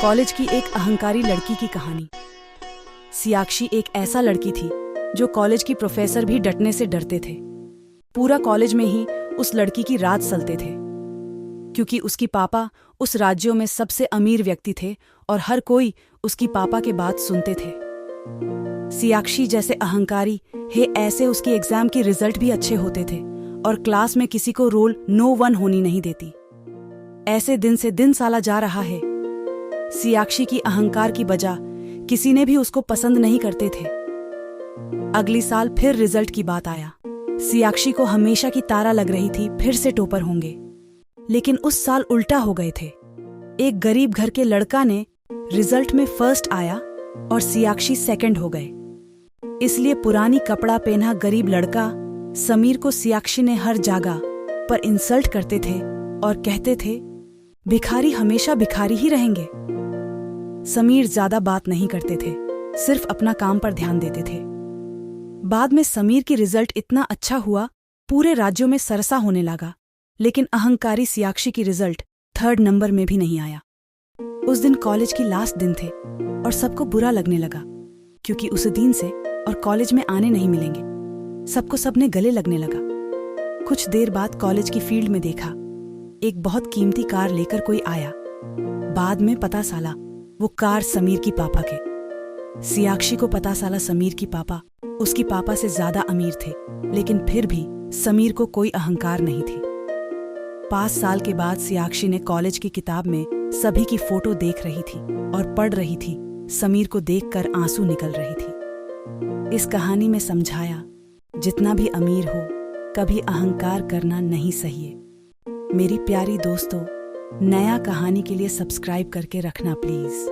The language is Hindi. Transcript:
कॉलेज की एक अहंकारी लड़की की कहानी। सियाक्षी एक ऐसा लड़की थी जो कॉलेज की प्रोफेसर भी डटने से डरते थे। पूरा कॉलेज में ही उस लड़की की राज चलते थे, क्योंकि उसकी पापा उस राज्यों में सबसे अमीर व्यक्ति थे और हर कोई उसकी पापा के बात सुनते थे। सियाक्षी जैसे अहंकारी ऐसे उसकी एग्जाम की रिजल्ट भी अच्छे होते थे और क्लास में किसी को रोल नो वन होनी नहीं देती। ऐसे दिन से दिन साला जा रहा है। सियाक्षी की अहंकार की वजह किसी ने भी उसको पसंद नहीं करते थे। अगली साल फिर रिजल्ट की बात आया। सियाक्षी को हमेशा की तारा लग रही थी फिर से टॉपर होंगे, लेकिन उस साल उल्टा हो गए थे। एक गरीब घर के लड़का ने रिजल्ट में फर्स्ट आया और सियाक्षी सेकंड हो गए। इसलिए पुरानी कपड़ा पहना गरीब लड़का समीर को सियाक्षी ने हर जगह पर इंसल्ट करते थे और कहते थे, भिखारी हमेशा भिखारी ही रहेंगे। समीर ज्यादा बात नहीं करते थे, सिर्फ अपना काम पर ध्यान देते थे। बाद में समीर की रिजल्ट इतना अच्छा हुआ, पूरे राज्यों में सरसा होने लगा, लेकिन अहंकारी सियाक्षी की रिजल्ट थर्ड नंबर में भी नहीं आया। उस दिन कॉलेज की लास्ट दिन थे और सबको बुरा लगने लगा, क्योंकि उस दिन से और कॉलेज में आने नहीं मिलेंगे। सबको सबने गले लगने लगा। कुछ देर बाद कॉलेज की फील्ड में देखा, एक बहुत कीमती कार लेकर कोई आया। बाद में पता चला वो कार समीर की पापा के। सियाक्षी को पता चला समीर की पापा उसकी पापा से ज्यादा अमीर थे, लेकिन फिर भी समीर को कोई अहंकार नहीं थी। 5 साल के बाद सियाक्षी ने कॉलेज की किताब में सभी की फोटो देख रही थी और पढ़ रही थी। समीर को देखकर आंसू निकल रही थी। इस कहानी में समझाया, जितना भी अमीर हो कभी अहंकार करना नहीं सही है। मेरी प्यारी दोस्तों, नया कहानी के लिए सब्सक्राइब करके रखना प्लीज।